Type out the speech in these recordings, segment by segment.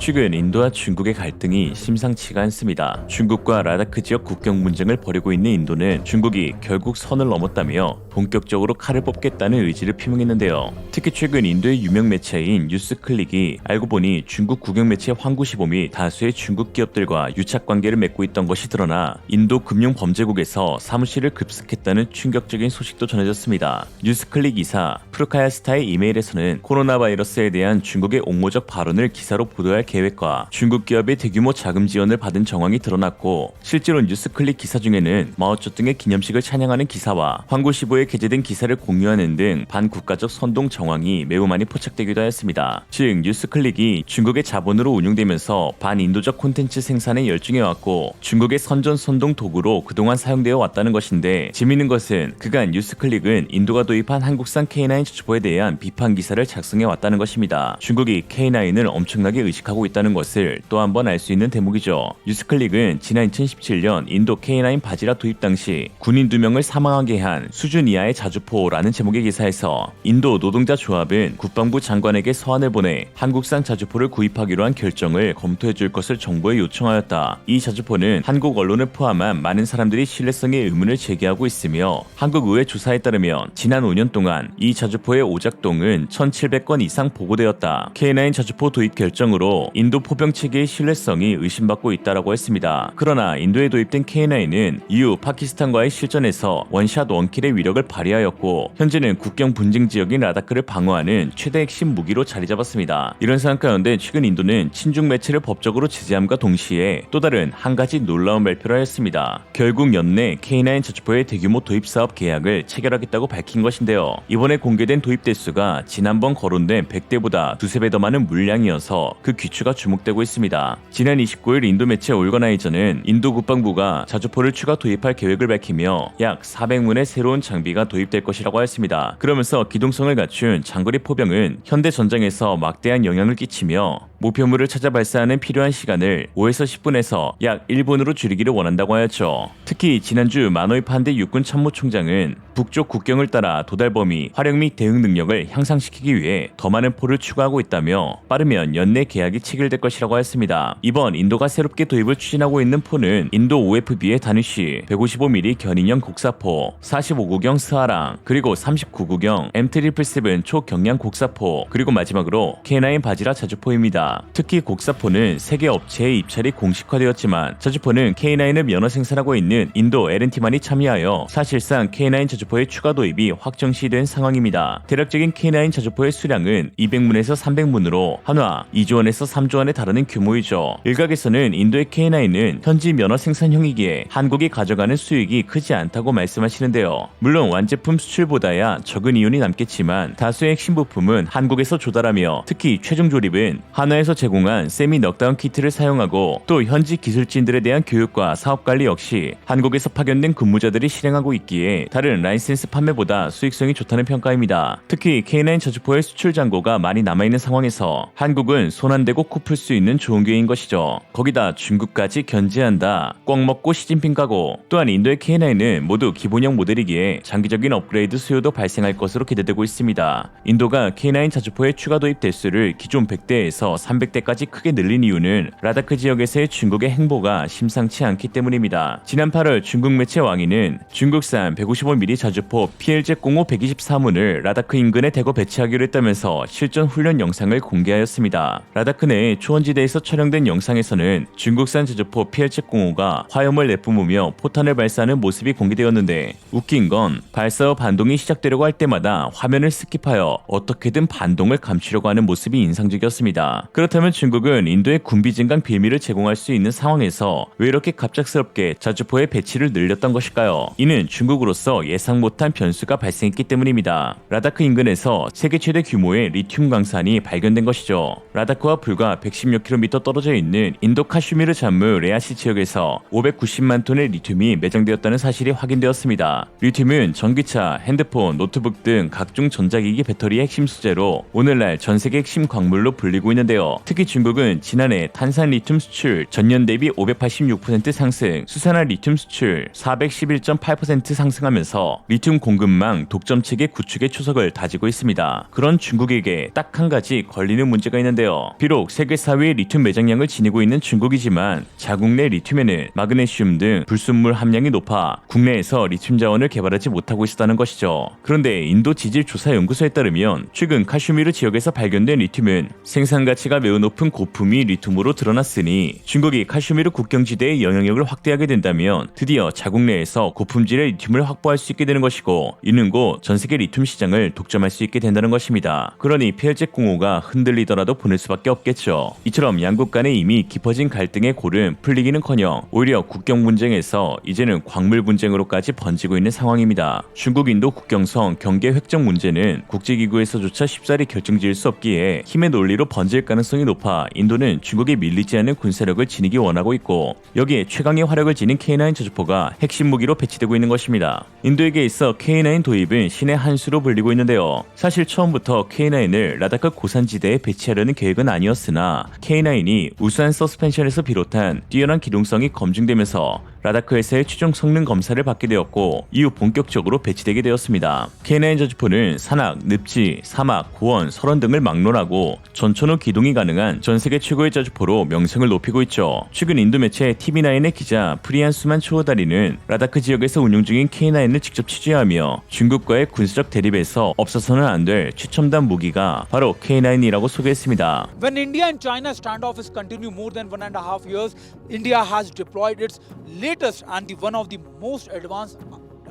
최근 인도와 중국의 갈등이 심상치가 않습니다. 중국과 라다크 지역 국경 분쟁을 벌이고 있는 인도는 중국이 결국 선을 넘었다며 본격적으로 칼을 뽑겠다는 의지를 표명했는데요. 특히 최근 인도의 유명 매체인 뉴스클릭이 알고 보니 중국 국영 매체 황구시보 및 다수의 중국 기업들과 유착 관계를 맺고 있던 것이 드러나 인도 금융범죄국에서 사무실을 급습했다는 충격적인 소식도 전해졌습니다. 뉴스클릭 이사 프루카야스타의 이메일에서는 코로나 바이러스에 대한 중국의 옹호적 발언을 기사로 보도할 계획과 중국 기업의 대규모 자금 지원을 받은 정황이 드러났고, 실제로 뉴스클릭 기사 중에는 마오쩌둥의 기념식을 찬양하는 기사와 황구시보에 게재된 기사를 공유하는 등 반국가적 선동 정황이 매우 많이 포착되기도 하였습니다. 즉 뉴스클릭이 중국의 자본으로 운영되면서 반인도적 콘텐츠 생산에 열중해왔고 중국의 선전 선동 도구로 그동안 사용되어 왔다는 것인데, 재미있는 것은 그간 뉴스클릭은 인도가 도입한 한국산 K9 저주포에 대한 비판 기사를 작성해왔다는 것입니다. 중국이 K9을 엄청나게 의식하고 있다는 것을 또 한 번 알 수 있는 대목이죠. 뉴스클릭은 지난 2017년 인도 K9 바지라 도입 당시 군인 2명을 사망하게 한 수준 이하의 자주포라는 제목의 기사에서 인도 노동자 조합은 국방부 장관에게 서한을 보내 한국산 자주포를 구입하기로 한 결정을 검토해줄 것을 정부에 요청하였다. 이 자주포는 한국 언론을 포함한 많은 사람들이 신뢰성에 의문을 제기하고 있으며, 한국 의회 조사에 따르면 지난 5년 동안 이 자주포의 오작동은 1,700건 이상 보고되었다. K9 자주포 도입 결정으로 인도 포병 체계의 신뢰성이 의심받고 있다라고 했습니다. 그러나 인도에 도입된 K9은 이후 파키스탄과의 실전에서 원샷 원킬의 위력을 발휘하였고, 현재는 국경 분쟁 지역인 라다크를 방어하는 최대 핵심 무기로 자리 잡았습니다. 이런 상황 가운데 최근 인도는 친중 매체를 법적으로 제재함과 동시에 또 다른 한 가지 놀라운 발표를 하였습니다. 결국 연내 K9 자주포의 대규모 도입 사업 계약을 체결하겠다고 밝힌 것인데요. 이번에 공개된 도입 대수가 지난번 거론된 100대보다 두세 배 더 많은 물량이어서 그 귀추가 주목되고 있습니다. 지난 29일 인도 매체 올거나이저는 인도 국방부가 자주포를 추가 도입할 계획을 밝히며 약 400문의 새로운 장비가 도입될 것이라고 하였습니다. 그러면서 기동성을 갖춘 장거리 포병은 현대 전장에서 막대한 영향을 끼치며 목표물을 찾아 발사하는 필요한 시간을 5에서 10분에서 약 1분으로 줄이기를 원한다고 하였죠. 특히 지난주 마노이 판데 육군 참모총장은 북쪽 국경을 따라 도달 범위, 활용 및 대응 능력을 향상시키기 위해 더 많은 포를 추가하고 있다며 빠르면 연내 계약이 체결될 것이라고 했습니다. 이번 인도가 새롭게 도입을 추진하고 있는 포는 인도 OFB의 다니쉬, 155mm 견인형 곡사포, 45구경 스하랑, 그리고 39구경 M777 초경량 곡사포, 그리고 마지막으로 K9 바지라 자주포입니다. 특히 곡사포는 세계 업체의 입찰이 공식화되었지만 자주포는 K9을 면허 생산하고 있는 인도 L&T만이 참여하여 사실상 K9 자주포의 추가 도입이 확정시된 상황입니다. 대략적인 K9 자주포의 수량은 200문에서 300문으로 한화 2조 원에서 3조 원에 달하는 규모이죠. 일각에서는 인도의 K9은 현지 면허 생산형이기에 한국이 가져가는 수익이 크지 않다고 말씀하시는데요. 물론 완제품 수출보다야 적은 이윤이 남겠지만 다수의 핵심 부품은 한국에서 조달하며, 특히 최종 조립은 한화에서 제공한 세미 넉다운 키트를 사용하고, 또 현지 기술진들에 대한 교육과 사업관리 역시 한국에서 파견된 근무자들이 실행하고 있기에 다른 라이센스 판매보다 수익성이 좋다는 평가입니다. 특히 K9 자주포의 수출 잔고가 많이 남아있는 상황에서 한국은 손 안 대고 코 풀 수 있는 좋은 기회인 것이죠. 거기다 중국까지 견제한다. 꽉 먹고 시진핑 가고. 또한 인도의 K9은 모두 기본형 모델이기에 장기적인 업그레이드 수요도 발생할 것으로 기대되고 있습니다. 인도가 K9 자주포의 추가 도입 대수를 기존 100대에서 300대까지 크게 늘린 이유는 라다크 지역에서의 중국의 행보가 심상치 않기 때문입니다. 지난 8월 중국 매체 왕이는 중국산 155mm 자주포 PLZ-05 124문을 라다크 인근에 대거 배치하기로 했다면서 실전 훈련 영상을 공개하였습니다. 라다크 내 초원지대에서 촬영된 영상에서는 중국산 자주포 PLZ-05가 화염을 내뿜으며 포탄을 발사하는 모습이 공개되었는데, 웃긴 건 발사 후 반동이 시작되려고 할 때마다 화면을 스킵하여 어떻게든 반동을 감추려고 하는 모습이 인상적이었습니다. 그렇다면 중국은 인도의 군비 증강 빌미를 제공할 수 있는 상황에서 왜 이렇게 갑작스럽게 자주포의 배치를 늘렸던 것일까요? 이는 중국으로서 예상 못한 변수가 발생했기 때문입니다. 라다크 인근에서 세계 최대 규모의 리튬 광산이 발견된 것이죠. 라다크와 불과 110여 킬로미터 떨어져 있는 인도 카슈미르 잠무 레아시 지역에서 590만 톤의 리튬이 매장되었다는 사실이 확인되었습니다. 리튬은 전기차, 핸드폰, 노트북 등 각종 전자기기 배터리의 핵심 소재로 오늘날 전 세계 핵심 광물로 불리고 있는데요. 특히 중국은 지난해 탄산 리튬 수출 전년 대비 586% 상승, 수산화 리튬 수출 411.8% 상승하면서 리튬 공급망 독점 체계 구축의 초석을 다지고 있습니다. 그런 중국에게 딱 한 가지 걸리는 문제가 있는데요. 비록 세계 4위의 리튬 매장량을 지니고 있는 중국이지만 자국 내 리튬에는 마그네슘 등 불순물 함량이 높아 국내에서 리튬 자원을 개발하지 못하고 있었다는 것이죠. 그런데 인도 지질조사연구소에 따르면 최근 카슈미르 지역에서 발견된 리튬은 생산 가치가 매우 높은 고품위 리튬으로 드러났으니 중국이 카슈미르 국경지대의 영향력을 확대하게 된다면 드디어 자국 내에서 고품질의 리튬을 확보할 수 있게 되는 것이고 이는 곧 전 세계 리튬 시장을 독점할 수 있게 된다는 것입니다. 그러니 폐혈잭 공호가 흔들리더라도 보낼 수밖에 없겠죠. 이처럼 양국 간에 이미 깊어진 갈등의 골은 풀리기는커녕 오히려 국경 분쟁에서 이제는 광물 분쟁으로까지 번지고 있는 상황입니다. 중국 인도 국경선 경계 획정 문제는 국제기구에서조차 쉽사리 결정지을 수 없기에 힘의 논리로 번질 가능성이 높아 인도는 중국에 밀리지 않는 군사력을 지니기 원하고 있고 여기에 최강의 화력을 지닌 K9 저주포가 핵심 무기로 배치되고 있는 것입니다. 인도에게 있어 K9 도입은 신의 한 수로 불리고 있는데요. 사실 처음부터 K9을 라다크 고산지대에 배치하려는 계획은 아니었으나 K9이 우수한 서스펜션에서 비롯한 뛰어난 기동성이 검증되면서 라다크에서의 최종 성능 검사를 받게 되었고 이후 본격적으로 배치되게 되었습니다. K9 저주포는 산악, 늪지, 사막, 고원, 설원 등을 막론하고 전천후 기동이 가능한 전세계 최고의 저주포로 명성을 높이고 있죠. 최근 인도 매체 TV9의 기자 프리안 수만 초호다리는 라다크 지역에서 운용 중인 K9을 직접 취재하며 중국과의 군사적 대립에서 없어서는 안 될 최첨단 무기가 바로 K9이라고 소개했습니다. When India and China standoff is continue more than 1.5 years, India has deployed its latest and one of the most advanced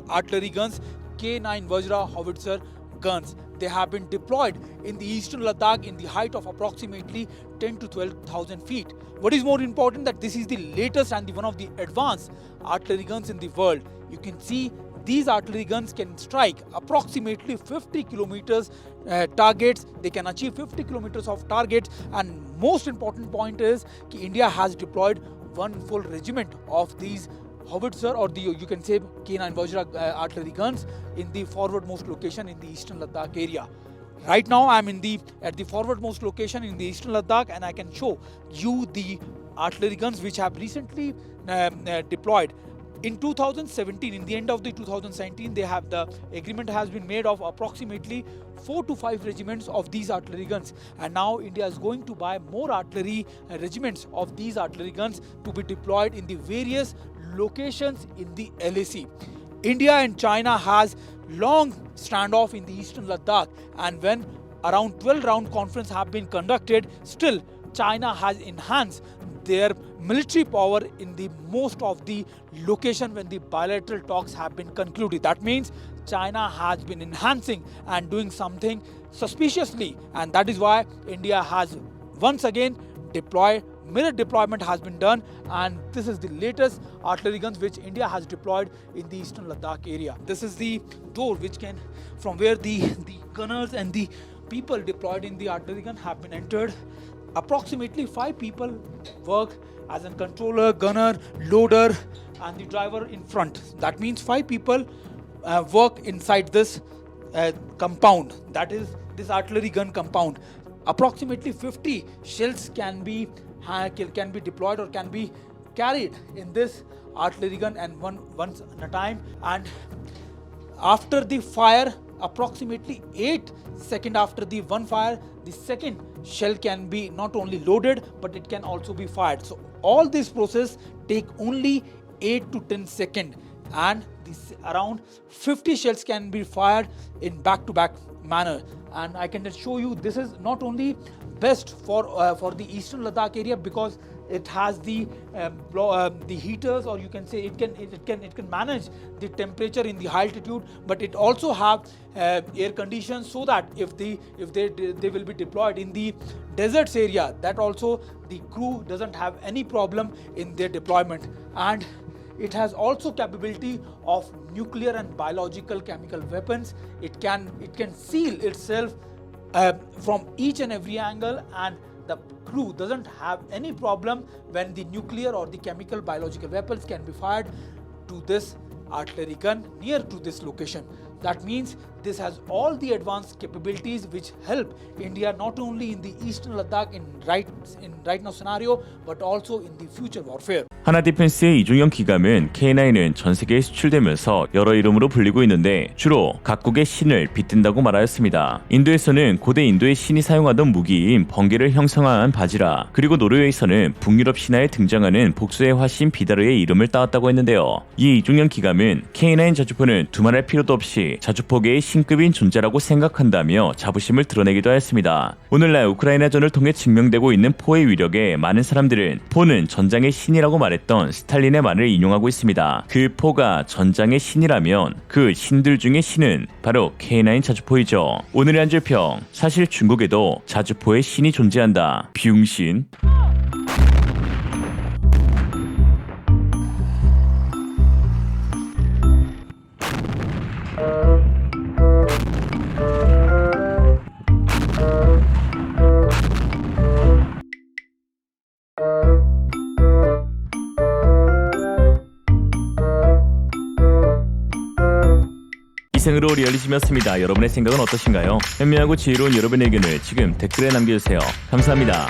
artillery guns, K9 Vajra howitzer guns. They have been deployed in the eastern Ladakh in the height of approximately 10 to 12,000 feet. What is more important that this is the latest and one of the advanced artillery guns in the world. You can see these artillery guns can strike approximately 50 kilometers targets. They can achieve 50 kilometers of targets, and most important point is that India has deployed one full regiment of these howitzer or you can say K9 Vajra artillery guns in the forwardmost location in the eastern Ladakh area. Right now I am at the forwardmost location in the eastern Ladakh, and I can show you the artillery guns which have recently deployed. In 2017, in the end of the 2017, the agreement has been made of approximately 4 to 5 regiments of these artillery guns, and now India is going to buy more artillery regiments of these artillery guns to be deployed in the various locations in the LAC. India and China has long standoff in the eastern Ladakh, and when around 12 round conference have been conducted, still China has enhanced their military power in the most of the location when the bilateral talks have been concluded. That means China has been enhancing and doing something suspiciously, and that is why India has once again deployed. Mirror deployment has been done, and this is the latest artillery guns which India has deployed in the eastern Ladakh area. This is the door which can, from where the gunners and the people deployed in the artillery gun have been entered. Approximately 5 people work as a controller, gunner, loader, and the driver in front. That means 5 people work inside this compound. That is this artillery gun compound. Approximately 50 shells can be deployed or can be carried in this artillery gun, and once at a time. And after the fire, approximately 8 seconds after the one fire, the second shell can be not only loaded but it can also be fired. So all this process take only 8 to 10 seconds, and this around 50 shells can be fired in back-to-back manner. And I can just show you, this is not only best for the eastern Ladakh area because it has the heaters, or you can say it can manage the temperature in the high altitude, but it also have air conditions, so that if they will be deployed in the deserts area, that also the crew doesn't have any problem in their deployment. And it has also capability of nuclear and biological chemical weapons. It can seal itself from each and every angle, and the crew doesn't have any problem when the nuclear or the chemical biological weapons can be fired to this artillery gun near to this location. That means this has all the advanced capabilities which help India not only in the eastern Ladakh in right now scenario, but also in the future warfare. 하나 디펜스의 이중형 기감은 K9은 전 세계에 수출되면서 여러 이름으로 불리고 있는데 주로 각국의 신을 빗든다고 말하였습니다. 인도에서는 고대 인도의 신이 사용하던 무기인 번개를 형성한 바지라, 그리고 노르웨이에서는 북유럽 신화에 등장하는 복수의 화신 비다르의 이름을 따왔다고 했는데요. 이 이중형 기감은 K9 자주포는 두말할 필요도 없이 자주포계의 신급인 존재라고 생각한다며 자부심을 드러내기도 하였습니다. 오늘날 우크라이나전을 통해 증명되고 있는 포의 위력에 많은 사람들은 포는 전장의 신이라고 말했던 스탈린의 말을 인용하고 있습니다. 그 포가 전장의 신이라면 그 신들 중의 신은 바로 K9 자주포이죠. 오늘의 한 줄 평, 사실 중국에도 자주포의 신이 존재한다. 비용신. 이생으로 리얼리즘이었습니다. 여러분의 생각은 어떠신가요? 현명하고 지혜로운 여러분의 의견을 지금 댓글에 남겨주세요. 감사합니다.